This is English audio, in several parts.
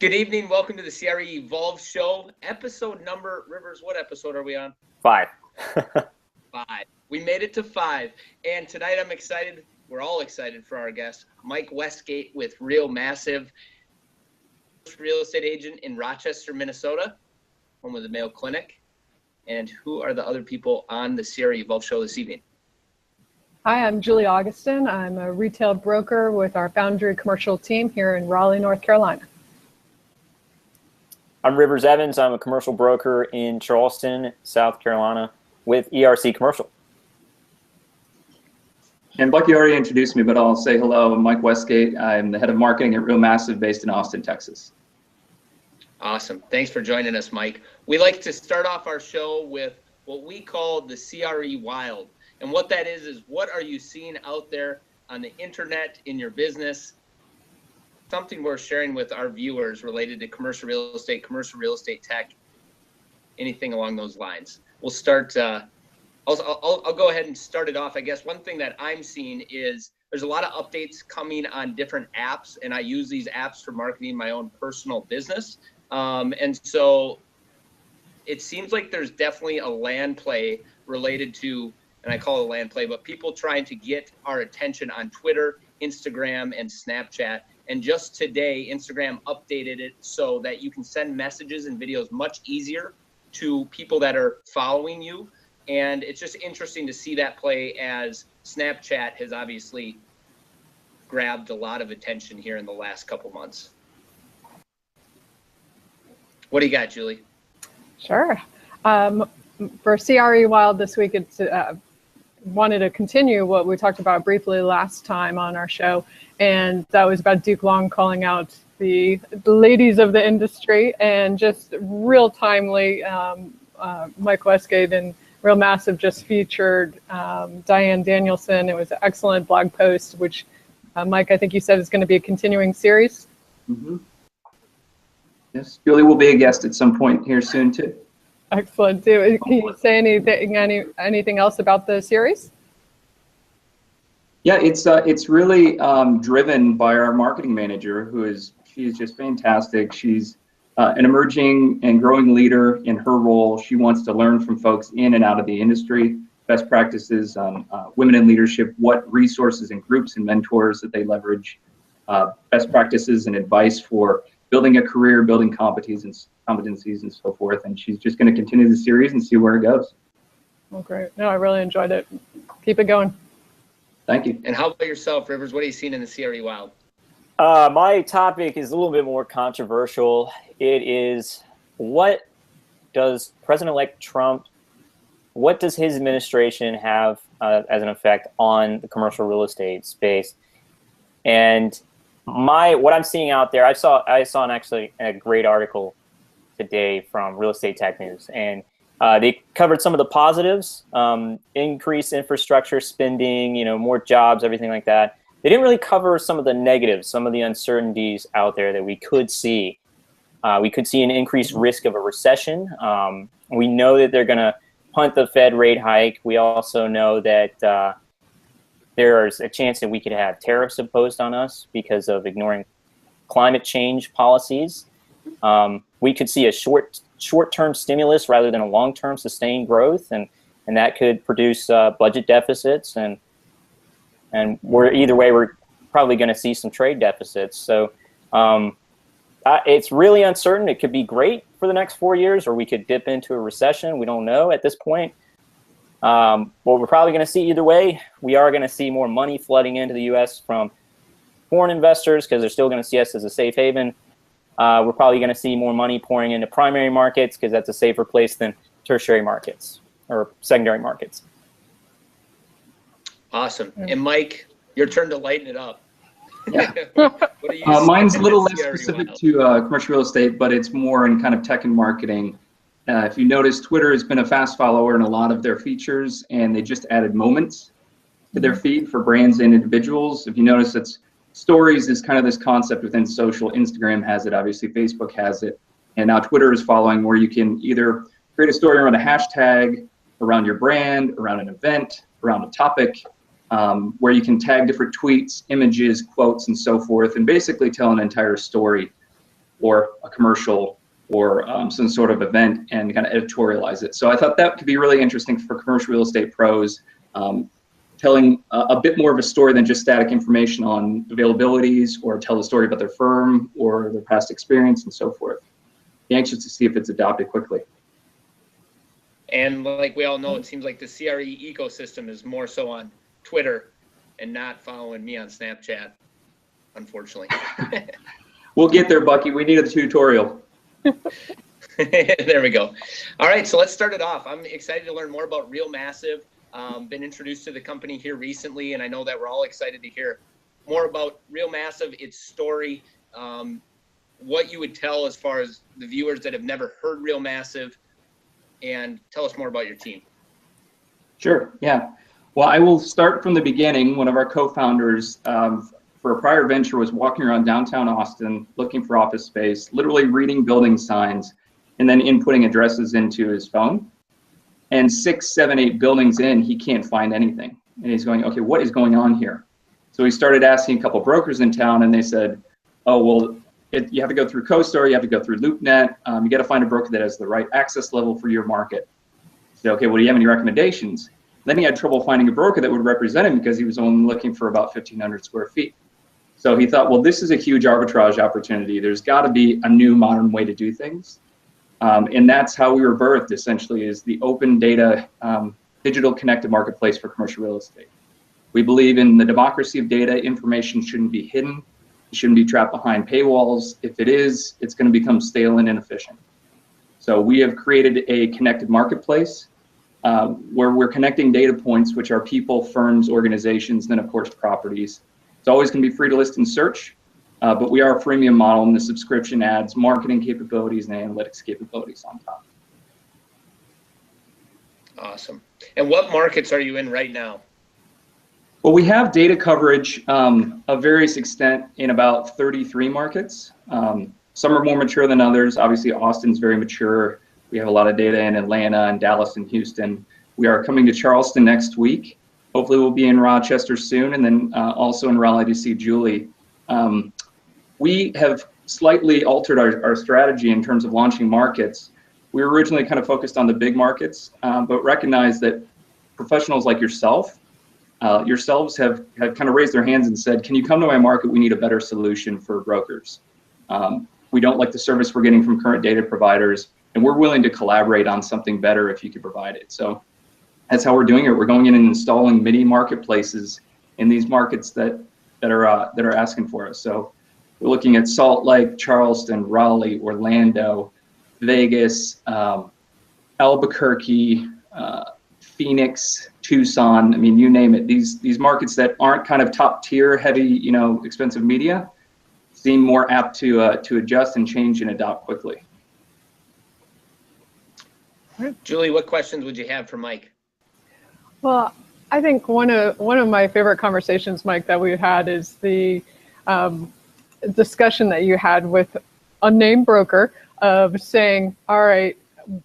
Good evening. Welcome to the CREvolve show. Episode number, Rivers, what episode are we on? 5. 5. We made it to 5. And tonight I'm excited. We're all excited for our guest, Mike Westgate with RealMassive, real estate agent in Rochester, Minnesota, home of the Mayo Clinic. And who are the other people on the CREvolve show this evening? Hi, I'm Julie Augustin. I'm a retail broker with our Foundry commercial team here in Raleigh, North Carolina. I'm Rivers Evans. I'm a commercial broker in Charleston, South Carolina with ERC Commercial. And Bucky already introduced me, but I'll say hello. I'm Mike Westgate. I'm the head of marketing at RealMassive based in Austin, Texas. Awesome. Thanks for joining us, Mike. We like to start off our show with what we call the CRE Wild. And what that is what are you seeing out there on the internet, in your business? Something we're sharing with our viewers related to commercial real estate tech, anything along those lines. We'll start, I'll go ahead and start it off. I guess one thing that I'm seeing is there's a lot of updates coming on different apps, and I use these apps for marketing my own personal business. And so it seems like there's definitely a land play related to, and I call it a land play, but people trying to get our attention on Twitter, Instagram, and Snapchat. And just today, Instagram updated it so that you can send messages and videos much easier to people that are following you. And it's just interesting to see that play, as Snapchat has obviously grabbed a lot of attention here in the last couple months. What do you got, Julie? Sure. For CRE Wild this week, it's wanted to continue what we talked about briefly last time on our show, and that was about Duke Long calling out the ladies of the industry, and just real timely. Mike Westgate and RealMassive just featured Diane Danielson. It was an excellent blog post, which Mike, I think you said is going to be a continuing series. Mm-hmm. Yes, Julie will be a guest at some point here soon too. Excellent. Can you say anything else about the series? Yeah, it's really driven by our marketing manager, she's just fantastic. She's an emerging and growing leader in her role. She wants to learn from folks in and out of the industry, best practices on women in leadership, what resources and groups and mentors that they leverage, best practices and advice for building a career, building competencies and so forth. And she's just going to continue the series and see where it goes. Well, great. No, I really enjoyed it. Keep it going. Thank you. And how about yourself, Rivers? What are you seeing in the CRE Wild? My topic is a little bit more controversial. It is, what does President-elect Trump, what does his administration have as an effect on the commercial real estate space? And what I'm seeing out there, I saw actually a great article today from Real Estate Tech News, and they covered some of the positives, increased infrastructure spending, more jobs, everything like that. They didn't really cover some of the negatives, some of the uncertainties out there that we could see. We could see an increased risk of a recession. We know that they're going to punt the Fed rate hike. We also know that there's a chance that we could have tariffs imposed on us because of ignoring climate change policies. We could see a short-term stimulus rather than a long-term sustained growth, and that could produce budget deficits, and either way we're probably going to see some trade deficits. So it's really uncertain. It could be great for the next 4 years, or we could dip into a recession. We don't know at this point. What we're probably going to see either way, we are going to see more money flooding into the U.S. from foreign investors because they're still going to see us as a safe haven. We're probably going to see more money pouring into primary markets because that's a safer place than tertiary markets or secondary markets. Awesome. And Mike, your turn to lighten it up. Yeah. What are you mine's a little less CRE specific Wild? to commercial real estate, but it's more in kind of tech and marketing. If you notice, Twitter has been a fast follower in a lot of their features, and they just added moments to their feed for brands and individuals. If you notice, it's stories is kind of this concept within social. Instagram has it, obviously Facebook has it, and now Twitter is following, where you can either create a story around a hashtag, around your brand, around an event, around a topic, where you can tag different tweets, images, quotes, and so forth, and basically tell an entire story or a commercial or some sort of event and kind of editorialize it. So I thought that could be really interesting for commercial real estate pros, telling a bit more of a story than just static information on availabilities, or tell the story about their firm or their past experience and so forth. Be anxious to see if it's adopted quickly. And like we all know, it seems like the CRE ecosystem is more so on Twitter and not following me on Snapchat, unfortunately. We'll get there, Bucky. We need a tutorial. There we go. All right, so let's start it off. I'm excited to learn more about RealMassive. Been introduced to the company here recently, and I know that we're all excited to hear more about RealMassive, its story, what you would tell as far as the viewers that have never heard RealMassive, and tell us more about your team. Sure, yeah. Well, I will start from the beginning. One of our co-founders for a prior venture was walking around downtown Austin looking for office space, literally reading building signs, and then inputting addresses into his phone. And 6, 7, 8 buildings in, he can't find anything. And he's going, okay, what is going on here? So he started asking a couple brokers in town, and they said, oh, well, you have to go through CoStar, you have to go through LoopNet, you got to find a broker that has the right access level for your market. He said, okay, well, do you have any recommendations? Then he had trouble finding a broker that would represent him because he was only looking for about 1,500 square feet. So he thought, well, this is a huge arbitrage opportunity. There's got to be a new modern way to do things. And that's how we were birthed, essentially, is the open data, digital connected marketplace for commercial real estate. We believe in the democracy of data. Information shouldn't be hidden. It shouldn't be trapped behind paywalls. If it is, it's going to become stale and inefficient. So we have created a connected marketplace where we're connecting data points, which are people, firms, organizations, and then, of course, properties. It's always going to be free to list and search. But we are a freemium model, and the subscription adds marketing capabilities and analytics capabilities on top. Awesome. And what markets are you in right now? Well, we have data coverage of various extent in about 33 markets. Some are more mature than others. Obviously, Austin's very mature. We have a lot of data in Atlanta and Dallas and Houston. We are coming to Charleston next week. Hopefully, we'll be in Rochester soon, and then also in Raleigh to see Julie. We have slightly altered our strategy in terms of launching markets. We were originally kind of focused on the big markets, but recognize that professionals like yourselves have kind of raised their hands and said, can you come to my market? We need a better solution for brokers. We don't like the service we're getting from current data providers, and we're willing to collaborate on something better if you could provide it. So that's how we're doing it. We're going in and installing mini marketplaces in these markets that are asking for us. So we're looking at Salt Lake, Charleston, Raleigh, Orlando, Vegas, Albuquerque, Phoenix, Tucson. I mean, you name it. These markets that aren't kind of top tier, heavy, expensive media, seem more apt to adjust and change and adopt quickly. Julie, what questions would you have for Mike? Well, I think one of my favorite conversations, Mike, that we've had is the discussion that you had with a named broker of saying, all right,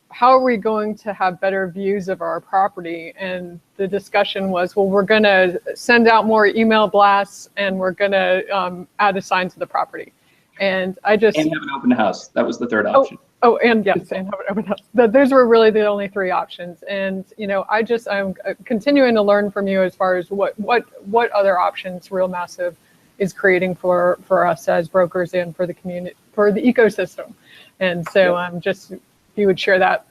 how are we going to have better views of our property? And the discussion was, well, we're going to send out more email blasts, and we're going to add a sign to the property. And I just... And have an open house. That was the third option. Oh, and yes, and have an open house. Those were really the only 3 options. And, I'm continuing to learn from you as far as what other options RealMassive is creating for us as brokers and for the community, for the ecosystem. And so just if you would share that.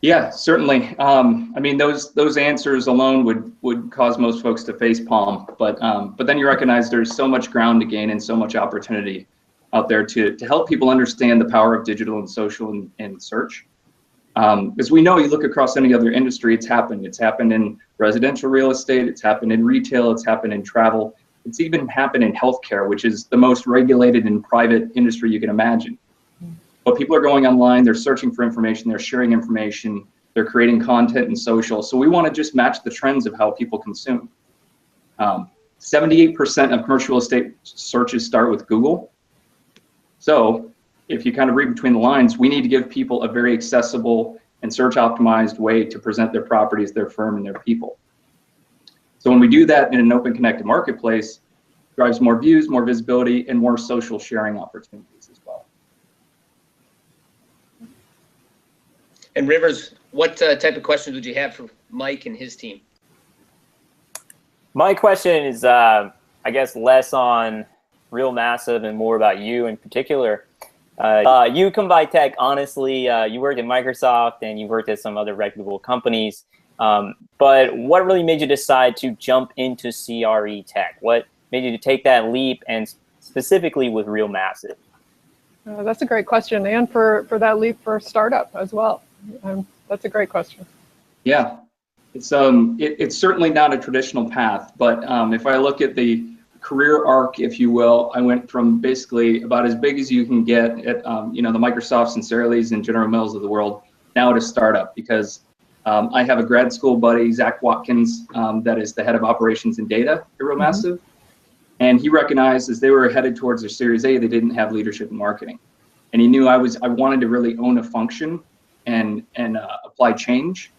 Yeah, certainly. I mean, those answers alone would cause most folks to face palm, but then you recognize there's so much ground to gain and so much opportunity out there to help people understand the power of digital and social and search. As we know, you look across any other industry, it's happened. It's happened in residential real estate, it's happened in retail, it's happened in travel, it's even happened in healthcare, which is the most regulated and private industry you can imagine. But people are going online, they're searching for information, they're sharing information, they're creating content in social. So we want to just match the trends of how people consume. 78% of commercial real estate searches start with Google. So if you kind of read between the lines, we need to give people a very accessible and search optimized way to present their properties, their firm, and their people. So when we do that in an open connected marketplace, it drives more views, more visibility, and more social sharing opportunities as well. And Rivers, what type of questions would you have for Mike and his team? My question is, I guess, less on RealMassive and more about you in particular. You come by tech, honestly, you worked at Microsoft and you worked at some other reputable companies. But what really made you decide to jump into CRE tech? What made you take that leap, and specifically with RealMassive? That's a great question, and for that leap for startup as well. That's a great question. Yeah, it's certainly not a traditional path, but if I look at the career arc, if you will, I went from basically about as big as you can get at the Microsofts and Sara Lees and General Mills of the world, now at a startup, because I have a grad school buddy, Zach Watkins, that is the head of operations and data at RealMassive, and he recognized as they were headed towards their Series A, they didn't have leadership in marketing, and he knew I wanted to really own a function and apply change.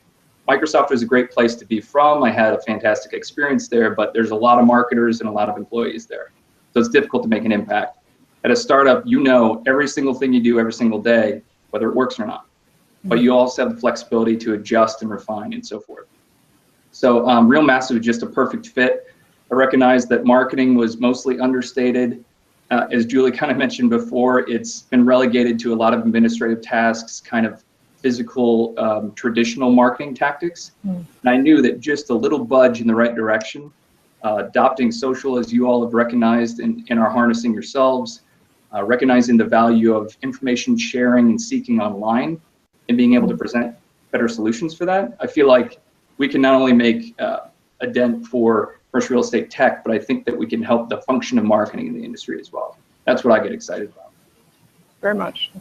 Microsoft was a great place to be from. I had a fantastic experience there, but there's a lot of marketers and a lot of employees there. So it's difficult to make an impact. At a startup, you know every single thing you do every single day, whether it works or not. But you also have the flexibility to adjust and refine and so forth. So RealMassive is just a perfect fit. I recognized that marketing was mostly understated. As Julie kind of mentioned before, it's been relegated to a lot of administrative tasks, kind of physical, traditional marketing tactics. And I knew that just a little budge in the right direction, adopting social, as you all have recognized and are harnessing yourselves, recognizing the value of information sharing and seeking online, and being able to present better solutions for that. I feel like we can not only make a dent for commercial real estate tech, but I think that we can help the function of marketing in the industry as well. That's what I get excited about. Very much.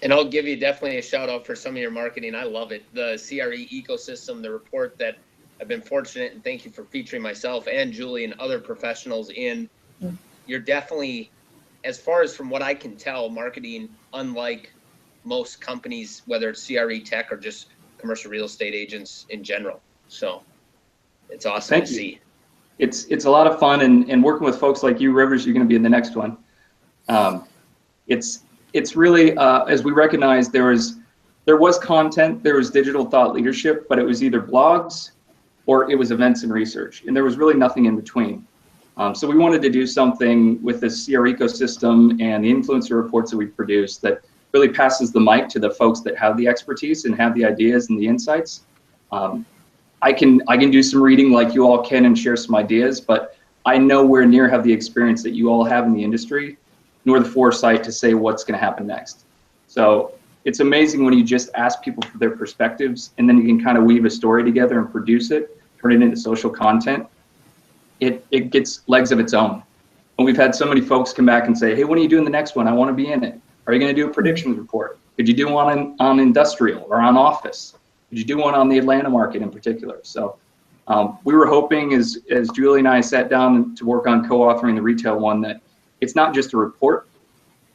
And I'll give you definitely a shout out for some of your marketing. I love it. The CRE ecosystem, the report that I've been fortunate, and thank you for featuring myself and Julie and other professionals in. You're definitely, as far as from what I can tell, marketing unlike most companies, whether it's CRE tech or just commercial real estate agents in general. So it's awesome to see. It's a lot of fun, and working with folks like you, Rivers, you're going to be in the next one. It's really, as we recognize, there was content, there was digital thought leadership, but it was either blogs or it was events and research, and there was really nothing in between. So we wanted to do something with this CR ecosystem and the influencer reports that we produce that really passes the mic to the folks that have the expertise and have the ideas and the insights. I can do some reading like you all can and share some ideas, but I nowhere near have the experience that you all have in the industry, nor the foresight to say what's going to happen next. So it's amazing when you just ask people for their perspectives, and then you can kind of weave a story together and produce it, turn it into social content. It gets legs of its own. And we've had so many folks come back and say, hey, when are you doing the next one? I want to be in it. Are you going to do a predictions report? Could you do one on industrial or on office? Could you do one on the Atlanta market in particular? So we were hoping, as Julie and I sat down to work on co-authoring the retail one, that it's not just a report,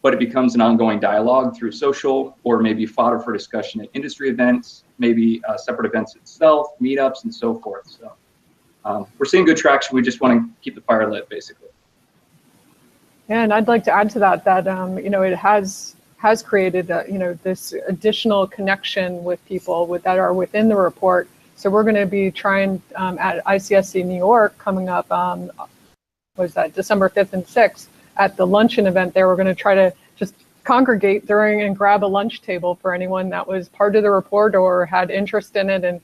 but it becomes an ongoing dialogue through social, or maybe fodder for discussion at industry events, maybe separate events itself, meetups, and so forth. So we're seeing good traction. We just want to keep the fire lit, basically. Yeah, and I'd like to add to that it has created this additional connection with people that are within the report. So we're going to be trying at ICSC New York coming up. December 5th and 6th at the luncheon event there. We're going to try to just congregate during and grab a lunch table for anyone that was part of the report or had interest in it, and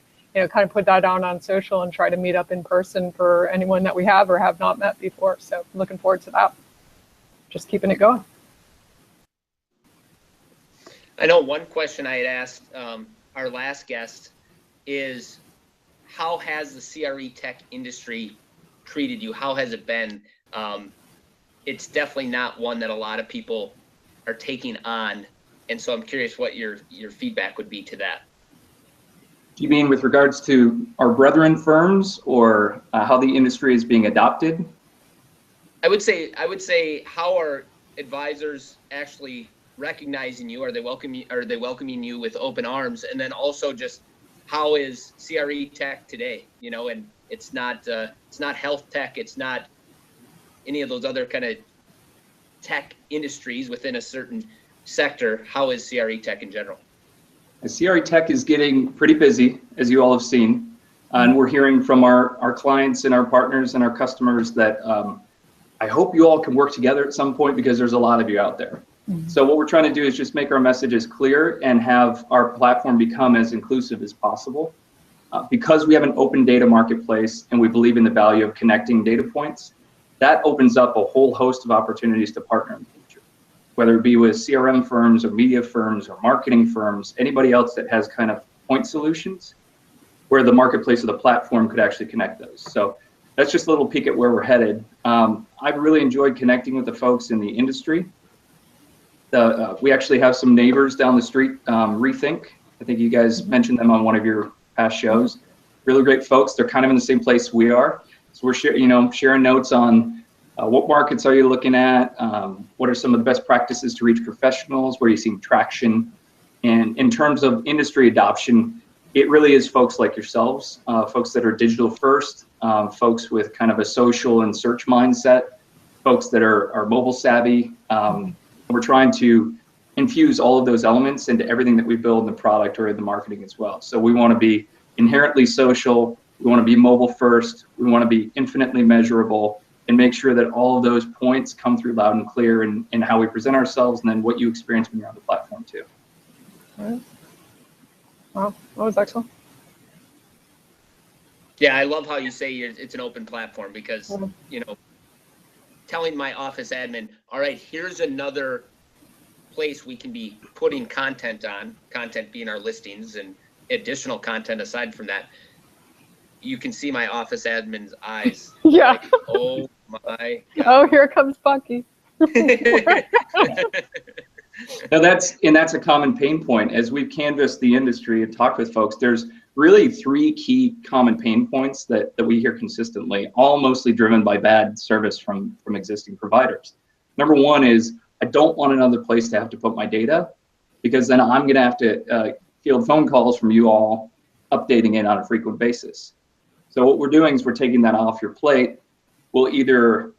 kind of put that out on social and try to meet up in person for anyone that we have or have not met before. So looking forward to that. Just keeping it going. I know one question I had asked our last guest is, how has the CRE tech industry treated you? How has it been? It's definitely not one that a lot of people are taking on. And so I'm curious what your feedback would be to that. Do you mean with regards to our brethren firms, or how the industry is being adopted? I would say how are advisors actually recognizing you? Are they welcoming you with open arms? And then also just how is CRE tech today? And it's not health tech, it's not any of those other kind of tech industries within a certain sector, how is CRE tech in general? The CRE tech is getting pretty busy, as you all have seen. And we're hearing from our clients and our partners and our customers that I hope you all can work together at some point because there's a lot of you out there. So what we're trying to do is just make our messages clear and have our platform become as inclusive as possible. Because we have an open data marketplace and we believe in the value of connecting data points, that opens up a whole host of opportunities to partner in the future, whether it be with CRM firms or media firms or marketing firms, anybody else that has kind of point solutions where the marketplace or the platform could actually connect those. So that's just a little peek at where we're headed. I've really enjoyed connecting with the folks in the industry. We actually have some neighbors down the street, Rethink. I think you guys mentioned them on one of your past shows. Really great folks. They're kind of in the same place we are. So we're sharing notes on what markets are you looking at? What are some of the best practices to reach professionals? Where are you seeing traction? And in terms of industry adoption, it really is folks like yourselves, folks that are digital first, folks with kind of a social and search mindset, folks that are mobile savvy. We're trying to infuse all of those elements into everything that we build in the product or in the marketing as well. So we want to be inherently social, we want to be mobile first, we want to be infinitely measurable, and make sure that all of those points come through loud and clear in how we present ourselves and then what you experience when you're on the platform too. All right. Wow, that was excellent. Yeah, I love how you say it's an open platform because, telling my office admin, all right, here's another place we can be putting content on, content being our listings and additional content aside from that, you can see my office admin's eyes. Yeah. Like, oh my God. Oh, here comes Bucky. Now that's a common pain point. As we've canvassed the industry and talked with folks, there's really 3 key common pain points that we hear consistently, all mostly driven by bad service from existing providers. Number 1 is, I don't want another place to have to put my data, because then I'm gonna have to field phone calls from you all, updating it on a frequent basis. So what we're doing is we're taking that off your plate. We'll either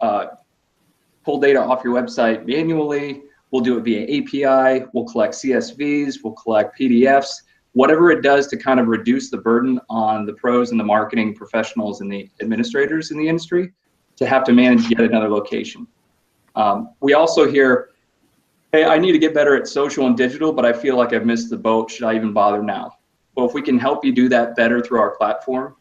pull data off your website manually, we'll do it via API, we'll collect CSVs, we'll collect PDFs, whatever it does to kind of reduce the burden on the pros and the marketing professionals and the administrators in the industry to have to manage yet another location. We also hear, hey, I need to get better at social and digital, but I feel like I've missed the boat. Should I even bother now? Well, if we can help you do that better through our platform,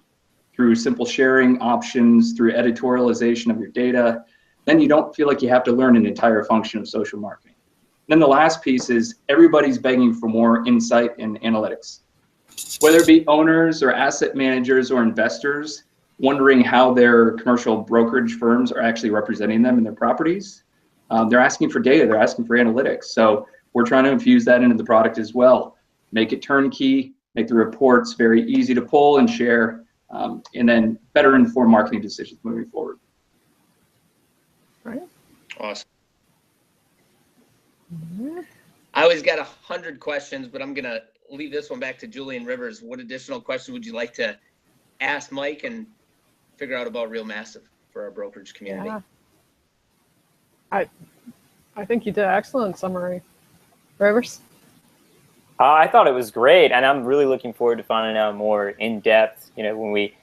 through simple sharing options, through editorialization of your data, then you don't feel like you have to learn an entire function of social marketing. Then the last piece is everybody's begging for more insight and analytics. Whether it be owners or asset managers or investors wondering how their commercial brokerage firms are actually representing them in their properties, they're asking for data, they're asking for analytics. So we're trying to infuse that into the product as well. Make it turnkey, make the reports very easy to pull and share, and then better inform marketing decisions moving forward. Right. Awesome. I always got 100 questions, but I'm going to leave this one back to Julian Rivers. What additional questions would you like to ask Mike and figure out about RealMassive for our brokerage community? Yeah. I think you did an excellent summary. Rivers? I thought it was great, and I'm really looking forward to finding out more in depth, when we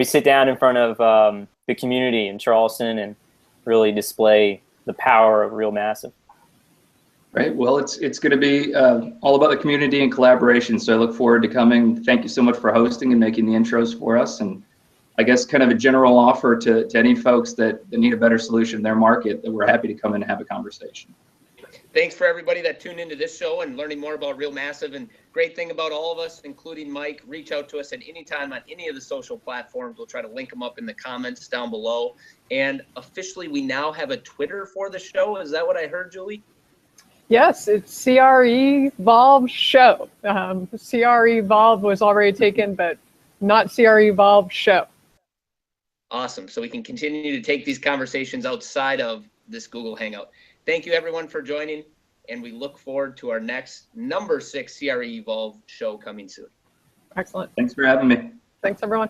sit down in front of the community in Charleston and really display the power of RealMassive. Right. Well, it's going to be all about the community and collaboration. So I look forward to coming. Thank you so much for hosting and making the intros for us. And I guess kind of a general offer to any folks that need a better solution in their market, that we're happy to come in and have a conversation. Thanks for everybody that tuned into this show and learning more about RealMassive. And great thing about all of us, including Mike, reach out to us at any time on any of the social platforms. We'll try to link them up in the comments down below. And officially, we now have a Twitter for the show. Is that what I heard, Julie? Yes, it's CREvolve show. CREvolve was already taken, but not CREvolve show. Awesome. So we can continue to take these conversations outside of this Google Hangout. Thank you, everyone, for joining, and we look forward to our next number 6 CREvolve show coming soon. Excellent. Thanks for having me. Thanks, everyone.